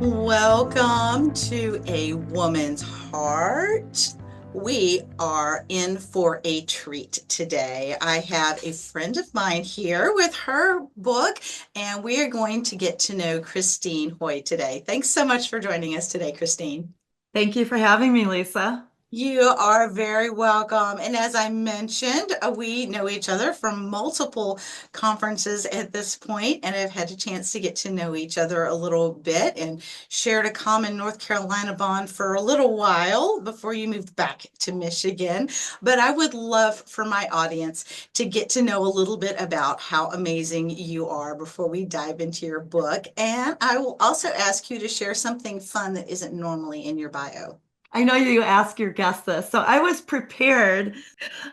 Welcome to A Woman's Heart. We are in for a treat today. I have a friend of mine here with her book, and we are going to get to know Christine Hoy today. Thanks so much for joining us today, Christine. Thank you for having me, Lisa. You are very welcome. And as I mentioned, we know each other from multiple conferences at this point and have had a chance to get to know each other a little bit and shared a common North Carolina bond for a little while before you moved back to Michigan. But I would love for my audience to get to know a little bit about how amazing you are before we dive into your book. And I will also ask you to share something fun that isn't normally in your bio. I know you ask your guests this, so I was prepared.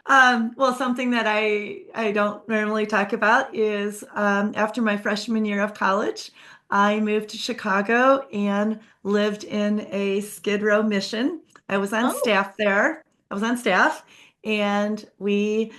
Well, something that I don't normally talk about is after my freshman year of college, I moved to Chicago and lived in a Skid Row mission. I was on Oh, staff there. I was on staff, and we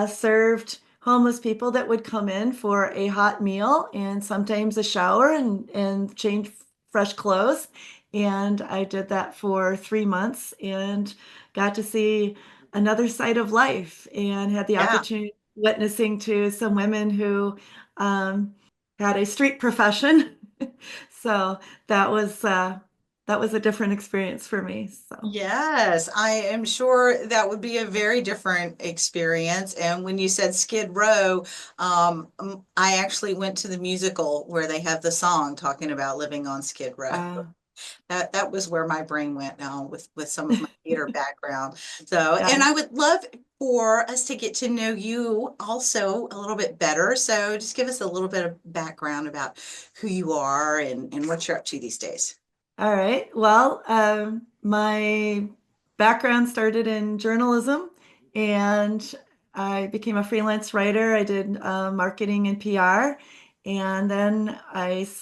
served homeless people that would come in for a hot meal and sometimes a shower and change fresh clothes. And I did that for 3 months and got to see another side of life and had the yeah. opportunity witnessing to some women who um, had a street profession. So that was uh, that was a different experience for me. So Yes, I am sure that would be a very different experience. And when you said Skid Row, I actually went to the musical where they have the song talking about living on Skid Row. uh, That was where my brain went now with some of my theater background. So, and yeah. I would love for us to get to know you also a little bit better. So just give us a little bit of background about who you are and what you're up to these days. All right. Well, my background started in journalism, and I became a freelance writer. I did marketing and PR, and then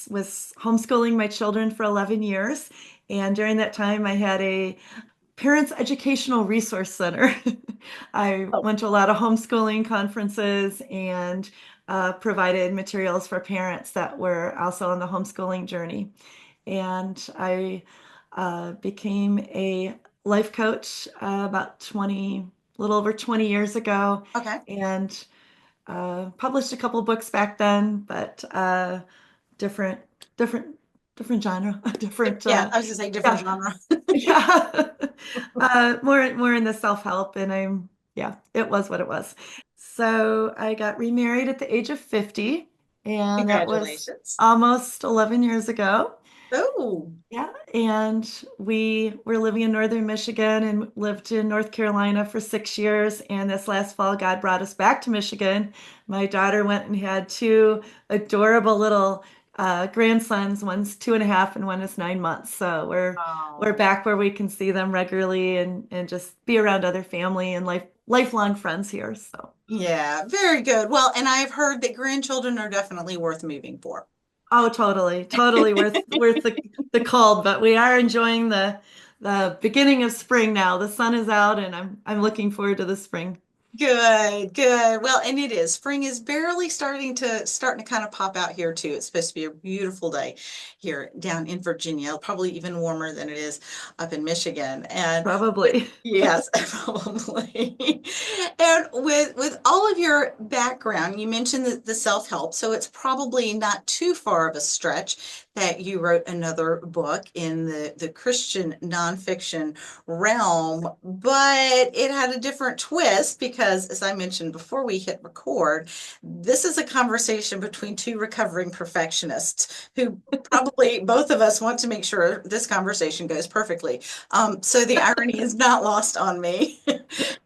was homeschooling my children for 11 years. And during that time, I had a Parents Educational Resource Center. I Oh, went to a lot of homeschooling conferences and provided materials for parents that were also on the homeschooling journey. And I became a life coach about 20, a little over 20 years ago, okay. and published a couple books back then, but different, different, different genre, different, Yeah, I was gonna say different yeah, genre. yeah, more in the self-help, and yeah, it was what it was. So I got remarried at the age of 50, and that was Congratulations. almost 11 years ago. Oh, Yeah, and we were living in northern Michigan and lived in North Carolina for 6 years. And this last fall, God brought us back to Michigan. My daughter went and had two adorable little grandsons. One's 2.5 and one is 9 months. So we're oh, back where we can see them regularly and just be around other family and lifelong friends here. So. yeah, very good. Well, and I've heard that grandchildren are definitely worth moving for. Oh, totally, totally worth the cold, but we are enjoying the beginning of spring now. The sun is out, and I'm looking forward to the spring. Good, good. Well, and it is. Spring is barely starting to kind of pop out here too. It's supposed to be a beautiful day here down in Virginia, probably even warmer than it is up in Michigan. And with Probably. yes, probably. And with all of your background, you mentioned the self-help, so it's probably not too far of a stretch that you wrote another book in the Christian nonfiction realm, but it had a different twist because, as I mentioned before we hit record, this is a conversation between two recovering perfectionists who probably both of us want to make sure this conversation goes perfectly. So the irony is not lost on me.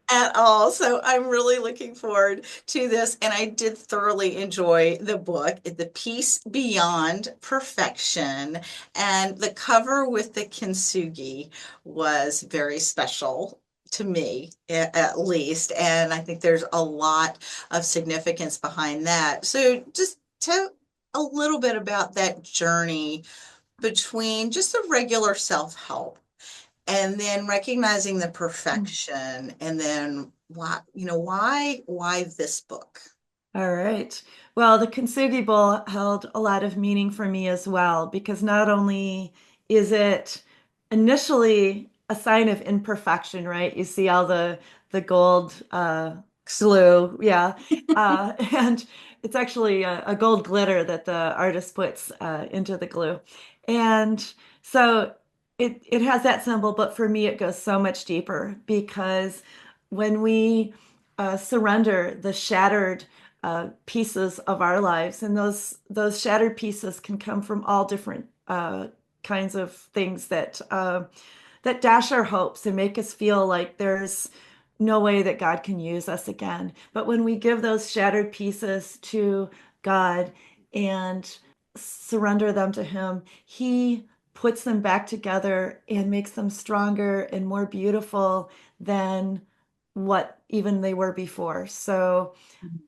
At all. So I'm really looking forward to this. And I did thoroughly enjoy the book, The Peace Beyond Perfection. And the cover with the kintsugi was very special to me, at least. And I think there's a lot of significance behind that. So just tell a little bit about that journey between just a regular self-help and then recognizing the perfection and then why this book? All right. Well, the consumable held a lot of meaning for me as well, because not only is it initially a sign of imperfection, right? You see all the gold glue, yeah, and it's actually a gold glitter that the artist puts into the glue, and so it has that symbol. But for me, it goes so much deeper because when we surrender the shattered pieces of our lives, and those shattered pieces can come from all different kinds of things that dash our hopes and make us feel like there's no way that God can use us again. But when we give those shattered pieces to God and surrender them to Him, He puts them back together and makes them stronger and more beautiful than what even they were before. So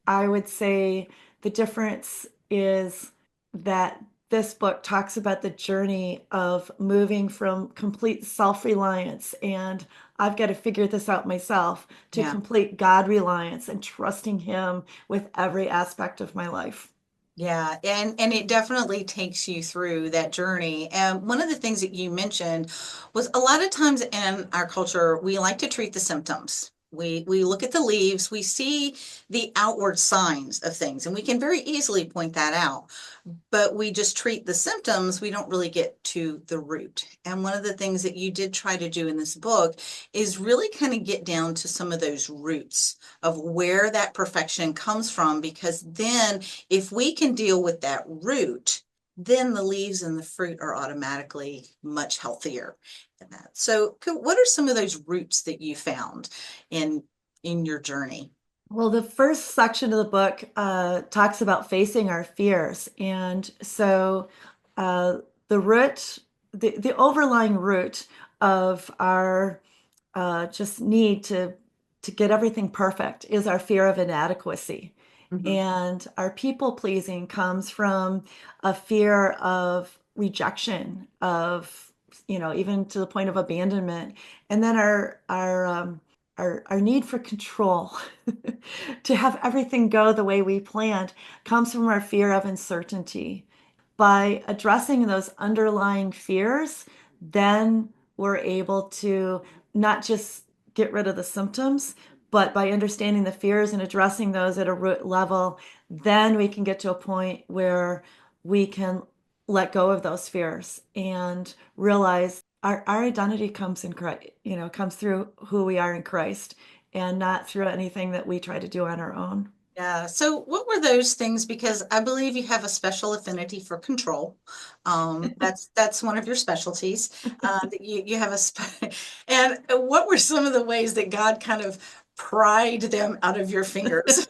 I would say the difference is that this book talks about the journey of moving from complete self-reliance and I've got to figure this out myself to Yeah. complete God reliance and trusting Him with every aspect of my life. Yeah, and it definitely takes you through that journey. And one of the things that you mentioned was a lot of times in our culture, we like to treat the symptoms. We look at the leaves, we see the outward signs of things, and we can very easily point that out, but we just treat the symptoms. We don't really get to the root. And one of the things that you did try to do in this book is really kind of get down to some of those roots of where that perfection comes from, because then if we can deal with that root, then the leaves and the fruit are automatically much healthier than that. So, what are some of those roots that you found in in your journey? Well, the first section of the book talks about facing our fears. And so the root, the overlying root of our just need to get everything perfect is our fear of inadequacy. Mhm. And our people pleasing comes from a fear of rejection, of, even to the point of abandonment. And then our need for control, to have everything go the way we planned, comes from our fear of uncertainty. By addressing those underlying fears, then we're able to not just get rid of the symptoms, but by understanding the fears and addressing those at a root level, then we can get to a point where we can let go of those fears and realize our identity comes in Christ, comes through who we are in Christ and not through anything that we try to do on our own. Yeah. So what were those things? Because I believe you have a special affinity for control. That's one of your specialties. That you have and what were some of the ways that God kind of pried them out of your fingers?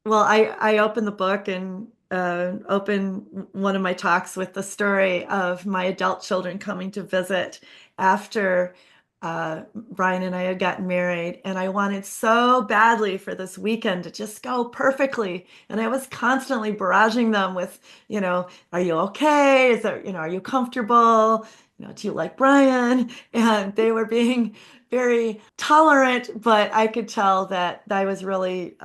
Well, I open the book and open one of my talks with the story of my adult children coming to visit after Brian and I had gotten married, and I wanted so badly for this weekend to just go perfectly, and I was constantly barraging them with, are you okay? Is there, are you comfortable? Do you like Brian? And they were being very tolerant, but I could tell that I was really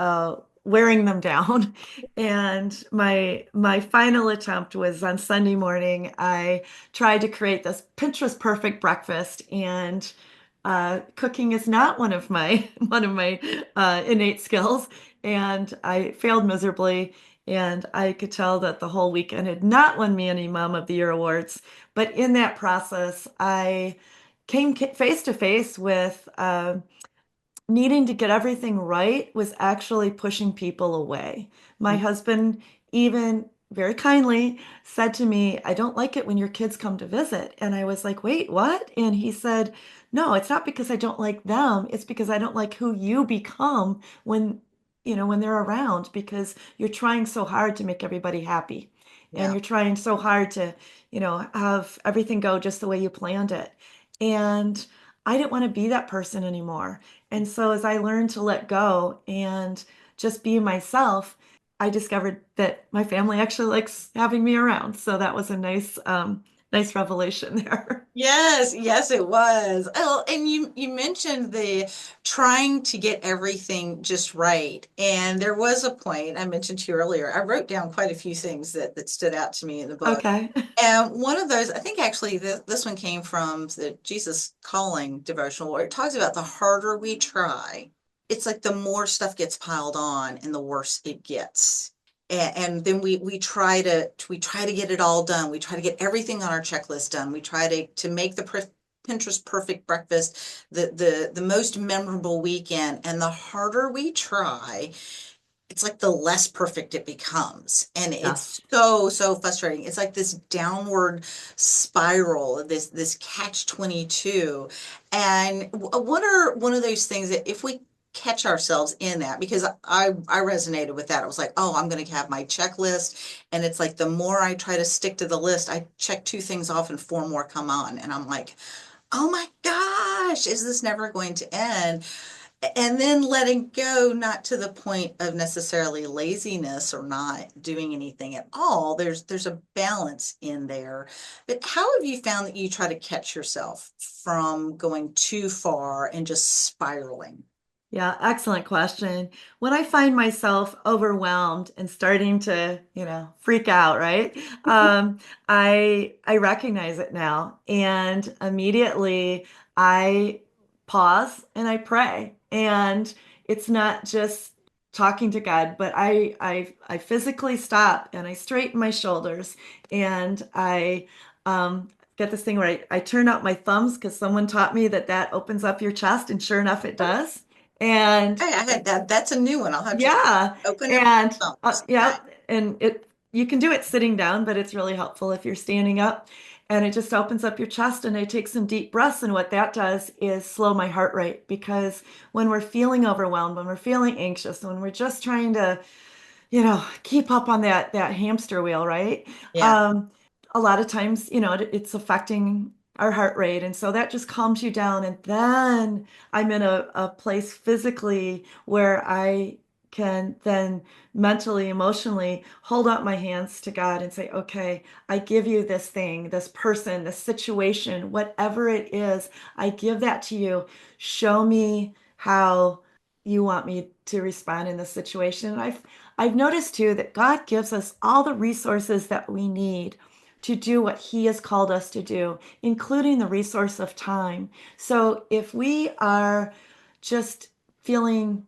wearing them down. And my final attempt was on Sunday morning. I tried to create this Pinterest perfect breakfast, and cooking is not one of my innate skills, and I failed miserably. And I could tell that the whole weekend had not won me any Mom of the Year awards. But in that process, I came face to face with needing to get everything right was actually pushing people away. My husband even very kindly said to me, I don't like it when your kids come to visit. And I was like, wait, what? And he said, no, it's not because I don't like them. It's because I don't like who you become when they're around, because you're trying so hard to make everybody happy. And Yeah. you're trying so hard to, have everything go just the way you planned it. And I didn't want to be that person anymore. And so as I learned to let go and just be myself, I discovered that my family actually likes having me around. So that was a nice Nice revelation there. Yes, yes, it was. Oh, and you mentioned the trying to get everything just right. And there was a point I mentioned to you earlier. I wrote down quite a few things that stood out to me in the book. Okay. And one of those, I think actually this one came from the Jesus Calling devotional, where it talks about the harder we try, it's like the more stuff gets piled on and the worse it gets. And then we try to get it all done. We try to get everything on our checklist done. We try to make the Pinterest perfect breakfast the most memorable weekend. And the harder we try, it's like the less perfect it becomes. And Yes. it's so frustrating. It's like this downward spiral, this catch 22. And what are one of those things that if we catch ourselves in that, because I resonated with that. I was like, oh, I'm going to have my checklist. And it's like the more I try to stick to the list, I check two things off and four more come on. And I'm like, oh my gosh, is this never going to end? And then letting go, not to the point of necessarily laziness or not doing anything at all. There's a balance in there. But how have you found that you try to catch yourself from going too far and just spiraling? Yeah, excellent question. When I find myself overwhelmed and starting to, freak out, right? Um, I recognize it now, and immediately I pause and I pray. And it's not just talking to God, but I physically stop and I straighten my shoulders and I get this thing where I turn out my thumbs because someone taught me that that opens up your chest, and sure enough, it does. And Hey, I had that. That's a new one. I'll have to yeah, open up and thumbs. Okay. yeah, and it you can do it sitting down, but it's really helpful if you're standing up. And it just opens up your chest, and I take some deep breaths. And what that does is slow my heart rate because when we're feeling overwhelmed, when we're feeling anxious, when we're just trying to keep up on that hamster wheel, right? Yeah. Um, a lot of times, it's affecting our heart rate. And so that just calms you down. And then I'm in a place physically where I can then mentally, emotionally hold up my hands to God and say, okay, I give you this thing, this person, this situation, whatever it is, I give that to you. Show me how you want me to respond in this situation. And I've noticed too that God gives us all the resources that we need to do what He has called us to do, including the resource of time. So if we are just feeling,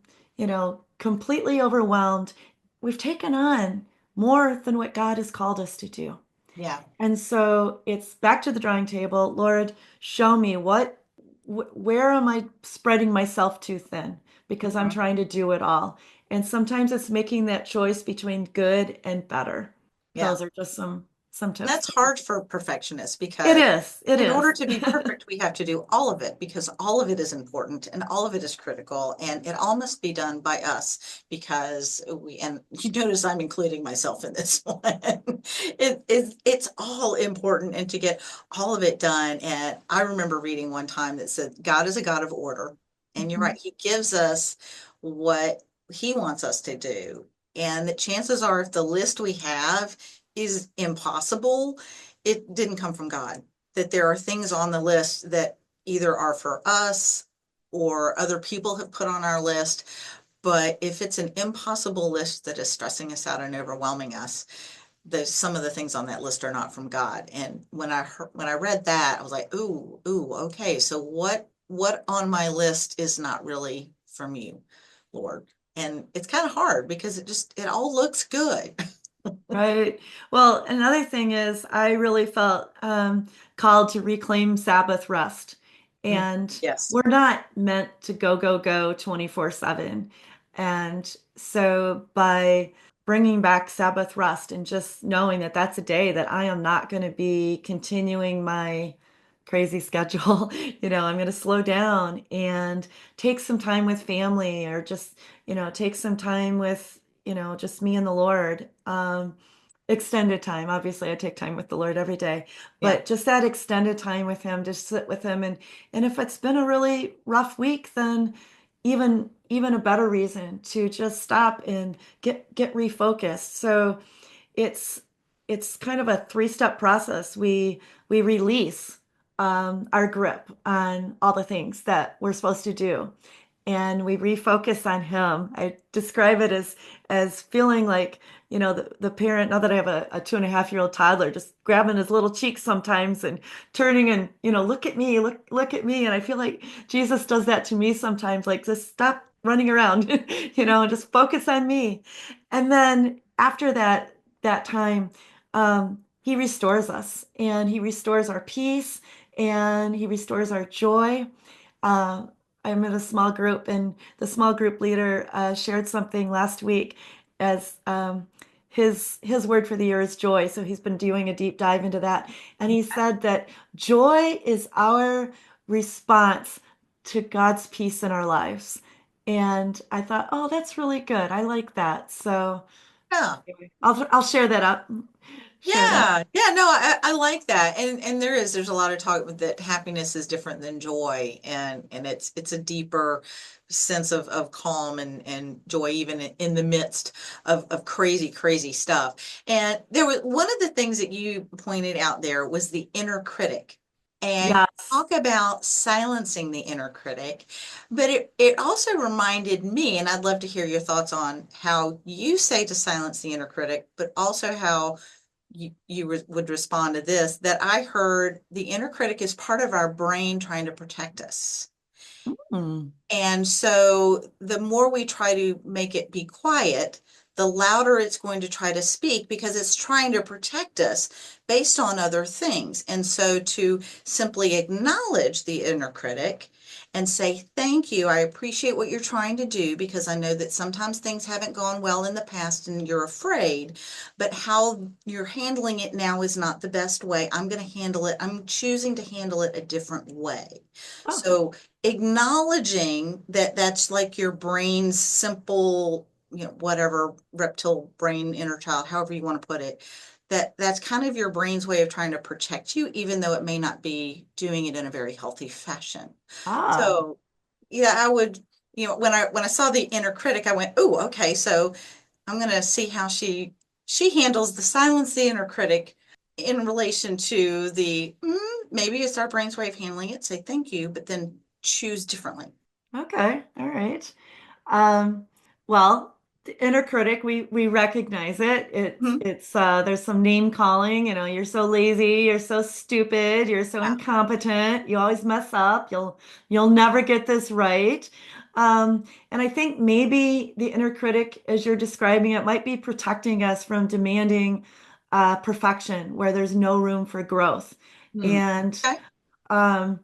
completely overwhelmed, we've taken on more than what God has called us to do. Yeah. And so it's back to the drawing table. Lord, show me where am I spreading myself too thin because I'm Mhm. trying to do it all. And sometimes it's making that choice between good and better. Yeah. Those are just some tips That's for me. hard for perfectionists It because is. It in order is. to be perfect, we have to do all of it because all of it is important and all of it is critical and it all must be done by us because and you notice I'm including myself in this one. It's all important and to get all of it done. And I remember reading one time that said, God is a God of order. And you're right, Mhm. He gives us what He wants us to do. And the chances are, if the list we have is impossible, it didn't come from God. That there are things on the list that either are for us or other people have put on our list. But if it's an impossible list that is stressing us out and overwhelming us, some of the things on that list are not from God. And when I read that, I was like, ooh, okay. So what on my list is not really from you, Lord? And it's kind of hard because it all looks good. Right. Well, another thing is I really felt called to reclaim Sabbath rest. Mm, And yes. we're not meant to go 24/7. And so by bringing back Sabbath rest and just knowing that that's a day that I am not going to be continuing my crazy schedule, I'm going to slow down and take some time with family or just, take some time with, just me and the Lord. Extended time. Obviously, I take time with the Lord every day, Yeah. but just that extended time with Him, just sit with Him, and if it's been a really rough week, then even a better reason to just stop and get refocused. So it's it's kind of a three-step process. We we release our grip on all the things that we're supposed to do, and we refocus on him. I describe it as feeling like, the parent, now that I have a 2.5-year-old toddler, just grabbing his little cheeks sometimes and turning and, look at me, look at me. And I feel like Jesus does that to me sometimes, like just stop running around, and just focus on me. And then after that time, he restores us, and he restores our peace, and he restores our joy. Uh, I'm in a small group, and the small group leader shared something last week as his word for the year is joy. So he's been doing a deep dive into that, and he said that joy is our response to God's peace in our lives. And I thought, oh, that's really good. I like that. So Yeah. anyway, I'll share that up. Share that. Yeah, yeah, no, I like that, and there's a lot of talk that happiness is different than joy, and it's a deeper sense of calm and joy, even in the midst of crazy stuff. And there was one of the things that you pointed out there was the inner critic, and Yes. talk about silencing the inner critic, but it also reminded me, and I'd love to hear your thoughts on how you say to silence the inner critic, but also how would respond to this, that I heard the inner critic is part of our brain trying to protect us. Mm. And so the more we try to make it be quiet, the louder it's going to try to speak because it's trying to protect us based on other things. And so to simply acknowledge the inner critic and say, thank you, I appreciate what you're trying to do because I know that sometimes things haven't gone well in the past and you're afraid, but how you're handling it now is not the best way. I'm going to handle it. I'm choosing to handle it a different way. Oh, So acknowledging that that's like your brain's simple, whatever reptile brain inner child, however you want to put it, that's kind of your brain's way of trying to protect you, even though it may not be doing it in a very healthy fashion. ah, So yeah, I would, when I saw the inner critic, I went, oh, okay, so I'm gonna see how she handles the silence the inner critic in relation to the maybe it's our brain's way of handling it, say thank you, but then choose differently. okay, all right. Um, well, the inner critic, we recognize it. Mhm. It's there's some name calling, you're so lazy, you're so stupid, you're so Yeah. incompetent, you always mess up, you'll never get this right. And I think maybe the inner critic, as you're describing it, might be protecting us from demanding perfection where there's no room for growth. Hmm. And Okay. um,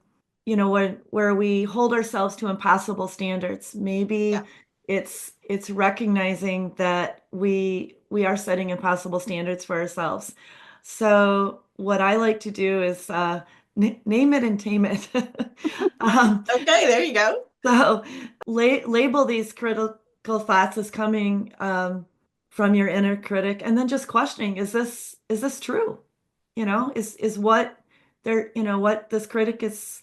where we hold ourselves to impossible standards. Yeah. Maybe it's recognizing that we are setting impossible standards for ourselves. So what I like to do is name it and tame it. um, Okay, there you go. so label these critical thoughts as coming from your inner critic, and then just questioning, is this true? Is what what this critic is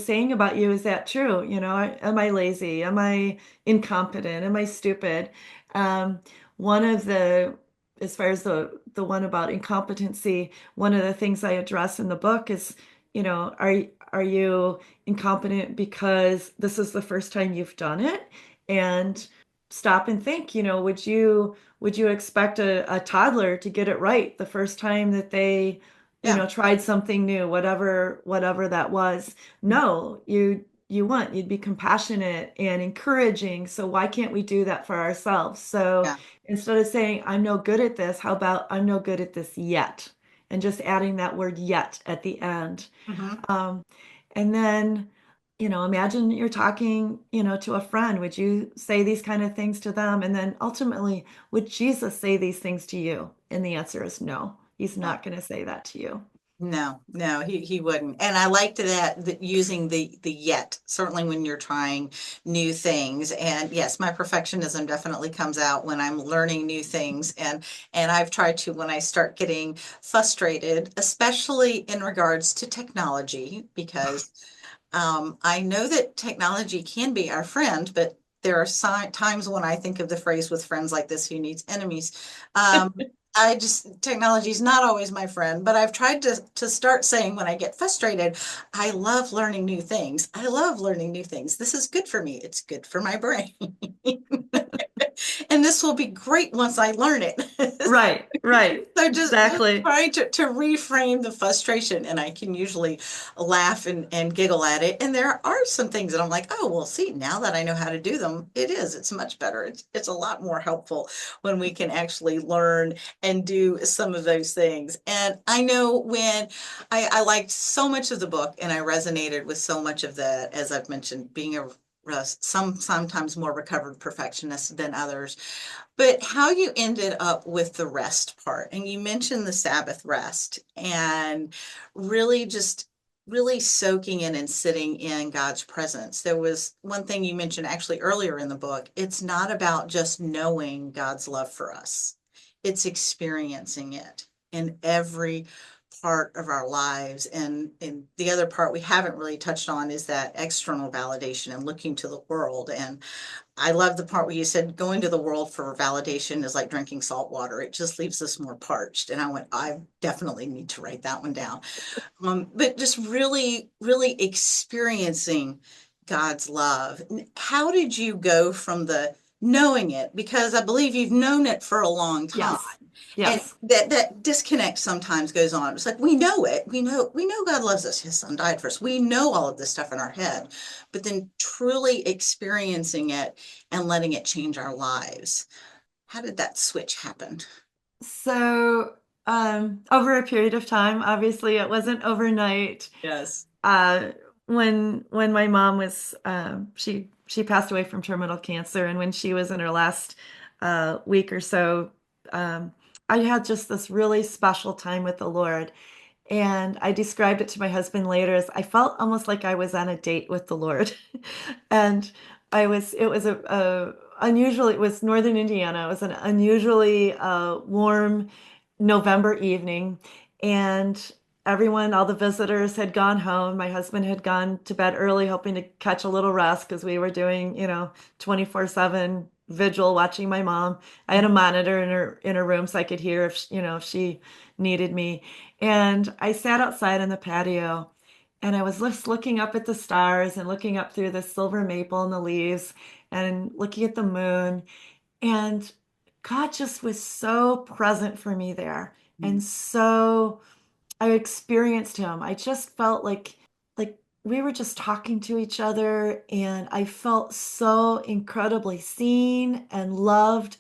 saying about you, is that true? Am I lazy? Am I incompetent? Am I stupid? Um, one of the as far as the one about incompetency, one of the things I address in the book is, are you incompetent because this is the first time you've done it? And stop and think, would you expect a toddler to get it right the first time that they, Yeah. tried something new, whatever that was? No, you'd be compassionate and encouraging. So why can't we do that for ourselves? So Yeah. instead of saying, I'm no good at this, how about I'm no good at this yet? And just adding that word yet at the end. Hmm. Um, and then, imagine you're talking, to a friend. Would you say these kind of things to them? And then ultimately, would Jesus say these things to you? And the answer is no. He's No. not going to say that to you. No, no, he wouldn't. And I liked that using the yet, certainly when you're trying new things. And yes, my perfectionism definitely comes out when I'm learning new things. And I've tried to when I start getting frustrated, especially in regards to technology, because I know that technology can be our friend, but there are times when I think of the phrase with friends like this, who needs enemies? Um, I just technology is not always my friend, but I've tried to start saying when I get frustrated, I love learning new things. I love learning new things. This is good for me. It's good for my brain. And this will be great once I learn it. Right, right, So just exactly. trying to reframe the frustration, and I can usually laugh and giggle at it. And there are some things that I'm like, oh, well, see, now that I know how to do them, it's much better. It's a lot more helpful when we can actually learn and do some of those things. And I know when I liked so much of the book and I resonated with so much of that, as I've mentioned, being a sometimes more recovered perfectionist than others, but how you ended up with the rest part, and you mentioned the Sabbath rest and really just really soaking in and sitting in God's presence. There was one thing you mentioned actually earlier in the book. It's not about just knowing God's love for us. It's experiencing it in every part of our lives. And the other part we haven't really touched on is that external validation and looking to the world. And I love the part where you said going to the world for validation is like drinking salt water. It just leaves us more parched. And I went, I definitely need to write that one down. But just really, really experiencing God's love. How did you go from the knowing it? Because I believe you've known it for a long time. Yes, And yes. that disconnect sometimes goes on. It's like we know it. We know God loves us. His son died for us. We know all of this stuff in our head. But then truly experiencing it and letting it change our lives. How did that switch happen? So, over a period of time, obviously it wasn't overnight. Yes. Uh, when my mom was she passed away from terminal cancer, and when she was in her last week or so, um, I had just this really special time with the Lord. And I described it to my husband later as I felt almost like I was on a date with the Lord. And it was unusual, it was Northern Indiana. It was an unusually warm November evening. And all the visitors had gone home. My husband had gone to bed early, hoping to catch a little rest because we were doing, 24/7 vigil watching my mom. I had a monitor in her room so I could hear if she needed me. And I sat outside on the patio and I was just looking up at the stars and looking up through the silver maple and the leaves and looking at the moon. And God just was so present for me there. And so I experienced him. I just felt like we were just talking to each other and I felt so incredibly seen and loved.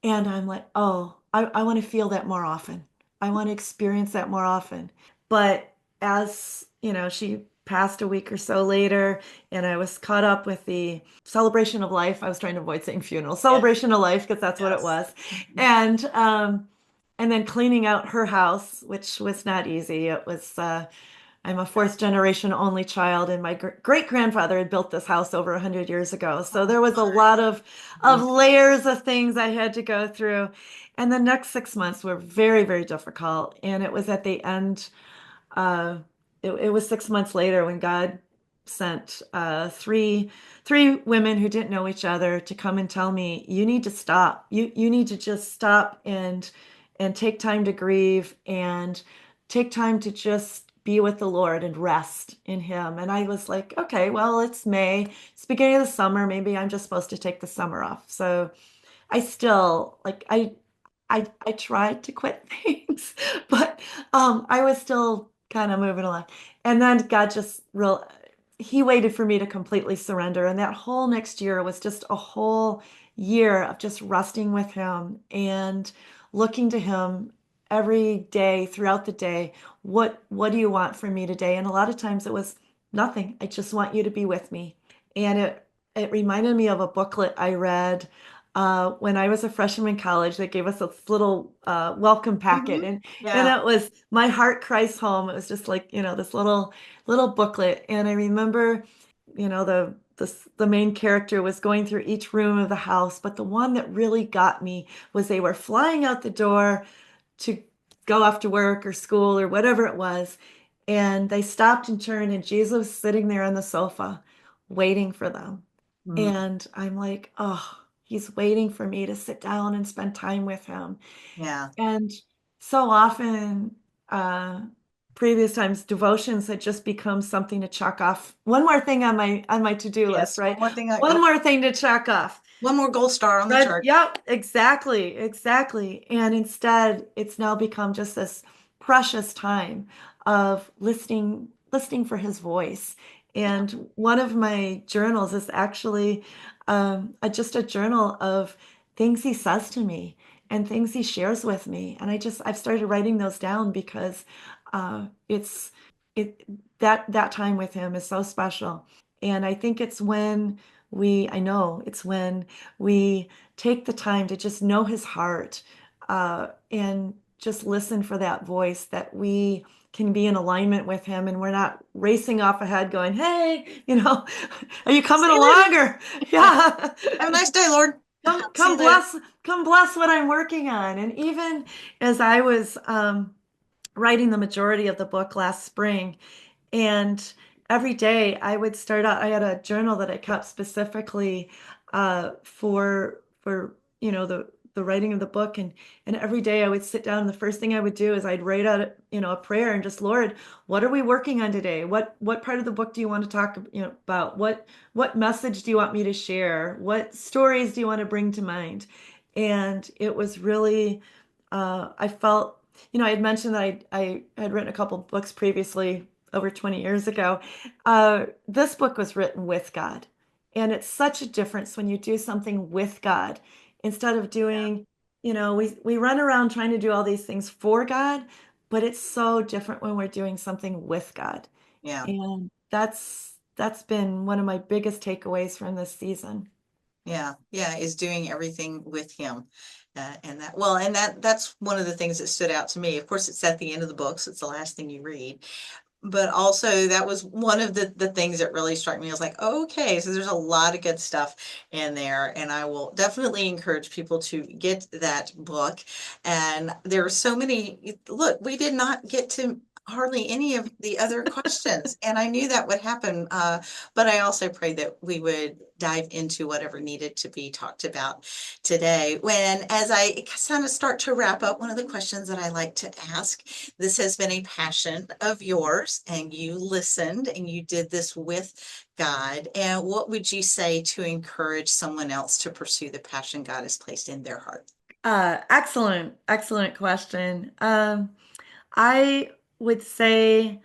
And I'm like, oh, I want to feel that more often. I want to experience that more often. But as, she passed a week or so later, and I was caught up with the celebration of life. I was trying to avoid saying funeral, Yes. celebration of life, because that's what it Yes. was. And then cleaning out her house, which was not easy. I'm a fourth generation only child, and my great grandfather had built this house over 100 years ago. So Oh there was a lot of my. layers of things I had to go through. And the next 6 months were very, very difficult. And it was at the end, it was 6 months later when God sent three women who didn't know each other to come and tell me, you need to stop. You need to just stop and take time to grieve and take time to just be with the Lord and rest in Him. And I was like, okay, well, it's May. It's the beginning of the summer. Maybe I'm just supposed to take the summer off. So I still like I tried to quit things, but I was still kind of moving along. And then God just he waited for me to completely surrender. And that whole next year was just a whole year of just resting with Him and looking to Him every day throughout the day. What do you want from me today? And a lot of times it was nothing. I just want you to be with me. And it reminded me of a booklet I read when I was a freshman in college. They gave us a little welcome packet, Mhm. and Yeah. it was "My Heart Cries Home." It was just like this little booklet, and I remember, the main character was going through each room of the house, but the one that really got me was they were flying out the door to go off to work or school or whatever it was, and they stopped and turned, and Jesus was sitting there on the sofa, waiting for them. Mm. And I'm like, oh. he's waiting for me to sit down and spend time with him. Yeah. And so often, uh, previous times, devotions had just become something to check off. One more thing on my to-do list, Yes. right? One more thing. One more thing to check off. One more gold star on the But chart. yep, exactly, exactly. And instead, it's now become just this precious time of listening for his voice. Yeah. And one of my journals is actually just a journal of things he says to me and things he shares with me. And I've started writing those down because it's it that time with him is so special. And I think it's when I know it's when we take the time to just know his heart and just listen for that voice that we can be in alignment with him and we're not racing off ahead going, hey, are you coming See you later. along or yeah. Have a nice day, Lord. Come, See come you later. bless, come bless what I'm working on. And even as I was writing the majority of the book last spring, and every day I would start out, I had a journal that I kept specifically for the writing of the book. And every day I would sit down and the first thing I would do is I'd write out, a prayer and just, Lord, what are we working on today? What part of the book do you want to talk, about? What message do you want me to share? What stories do you want to bring to mind? And it was really I felt, I had mentioned that I had written a couple books previously over 20 years ago. This book was written with God. And it's such a difference when you do something with God instead of Yeah. doing, we run around trying to do all these things for God, but it's so different when we're doing something with God. Yeah. And that's been one of my biggest takeaways from this season. Yeah. Yeah. Is doing everything with him. And that's one of the things that stood out to me. Of course, it's at the end of the book, so it's the last thing you read. But also that was one of the things that really struck me. I was like, oh, okay, so there's a lot of good stuff in there, and I will definitely encourage people to get that book. And there are so many. Look, we did not get to hardly any of the other questions, and I knew that would happen. But I also prayed that we would dive into whatever needed to be talked about today. As I kind of start to wrap up, one of the questions that I like to ask, this has been a passion of yours, and you listened and you did this with God. And what would you say to encourage someone else to pursue the passion God has placed in their heart? Excellent, excellent question. I would say,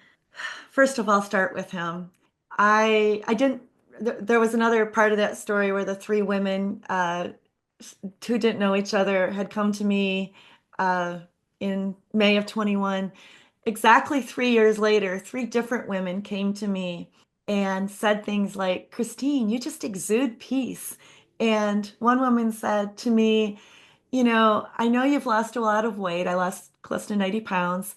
first of all, start with him. I didn't. There was another part of that story where the three women who didn't know each other had come to me uh, in May of 21. Exactly 3 years later, three different women came to me and said things like, Christine, you just exude peace. And one woman said to me, I know you've lost a lot of weight. I lost close to 90 pounds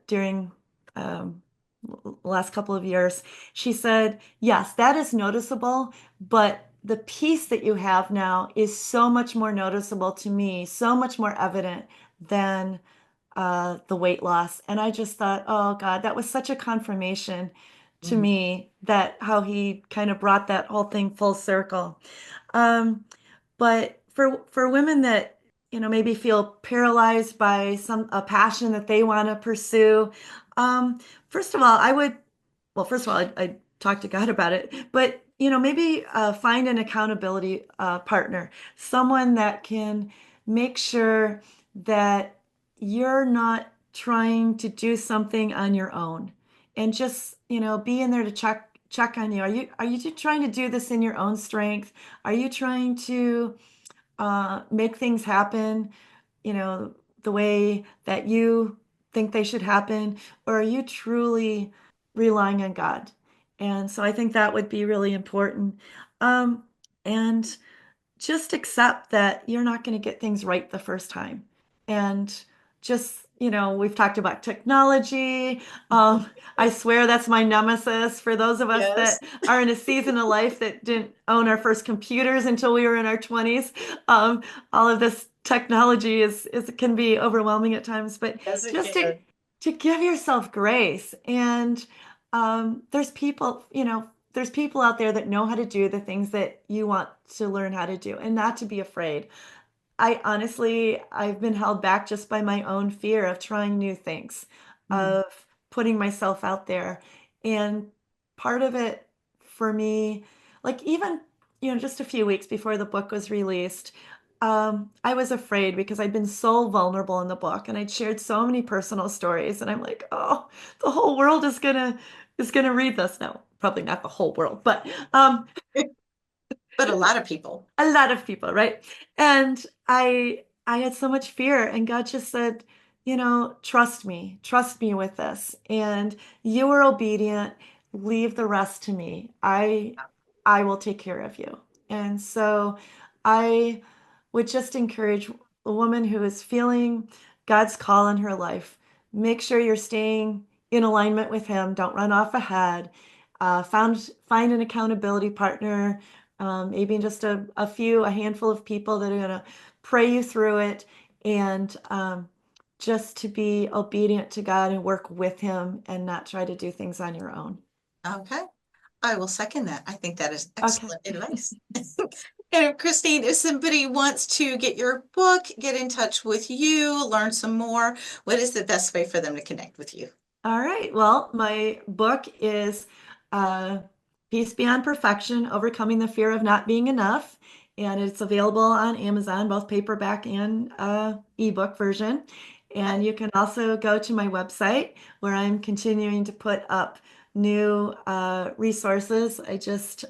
during um, the last couple of years. She said, yes, that is noticeable, but the peace that you have now is so much more noticeable to me, so much more evident than the weight loss. And I just thought, oh God, that was such a confirmation to Mhm. me that how he kind of brought that whole thing full circle. Um, but for women that, maybe feel paralyzed by a passion that they want to pursue, um, first of all, first of all, I'd talk to God about it, but maybe find an accountability partner, someone that can make sure that you're not trying to do something on your own, and just be in there to check on you. Are you trying to do this in your own strength? Are you trying to make things happen, the way that you think they should happen, or are you truly relying on God? And so I think that would be really important. Um, and just accept that you're not going to get things right the first time. And just, we've talked about technology. I swear that's my nemesis for those of us Yes. that are in a season of life that didn't own our first computers until we were in our 20s. All of this technology is can be overwhelming at times, but Yes, it just can. to give yourself grace. And there's people, there's people out there that know how to do the things that you want to learn how to do and not to be afraid. I honestly, I've been held back just by my own fear of trying new things, Mm. of putting myself out there. And part of it for me, like even, just a few weeks before the book was released, I was afraid because I'd been so vulnerable in the book and I'd shared so many personal stories. And I'm like, oh, the whole world is gonna read this now. Probably not the whole world, but But a lot of people. a lot of people, right? And I had so much fear, and God just said, trust me with this. And you were obedient, leave the rest to me. I will take care of you. And so I would just encourage a woman who is feeling God's call in her life, make sure you're staying in alignment with him. Don't run off ahead. Find an accountability partner, maybe just a handful of people that are going to pray you through it, and just to be obedient to God and work with Him and not try to do things on your own. Okay. I will second that. I think that is Okay. excellent advice. And Christine, if somebody wants to get your book, get in touch with you, learn some more, what is the best way for them to connect with you? All right. Well, my book is uh, Peace Beyond Perfection, Overcoming the Fear of Not Being Enough. And it's available on Amazon, both paperback and ebook version. Okay. And you can also go to my website where I'm continuing to put up new resources. I just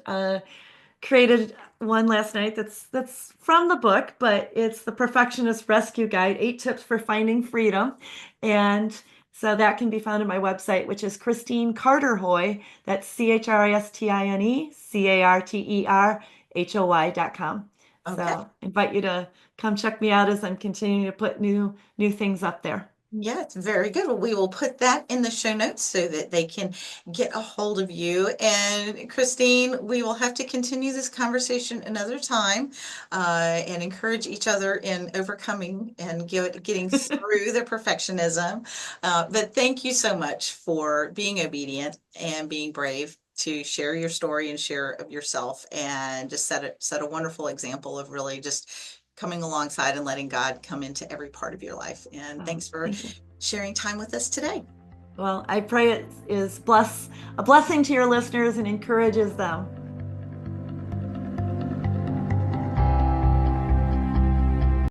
created one last night that's from the book, but it's the Perfectionist Rescue Guide, 8 tips for finding freedom. And so that can be found at my website, which is Christine Carterhoy. That's ChristineCarterHoy.com. Okay. So invite you to come check me out as I'm continuing to put new things up there. Yeah, it's very good. Well, we will put that in the show notes so that they can get a hold of you. And Christine, we will have to continue this conversation another time and encourage each other in overcoming and getting through the perfectionism. But thank you so much for being obedient and being brave to share your story and share of yourself and just set a wonderful example of really just coming alongside and letting God come into every part of your life. And Oh, thanks for thank you. sharing time with us today. Well, I pray it is a blessing to your listeners and encourages them.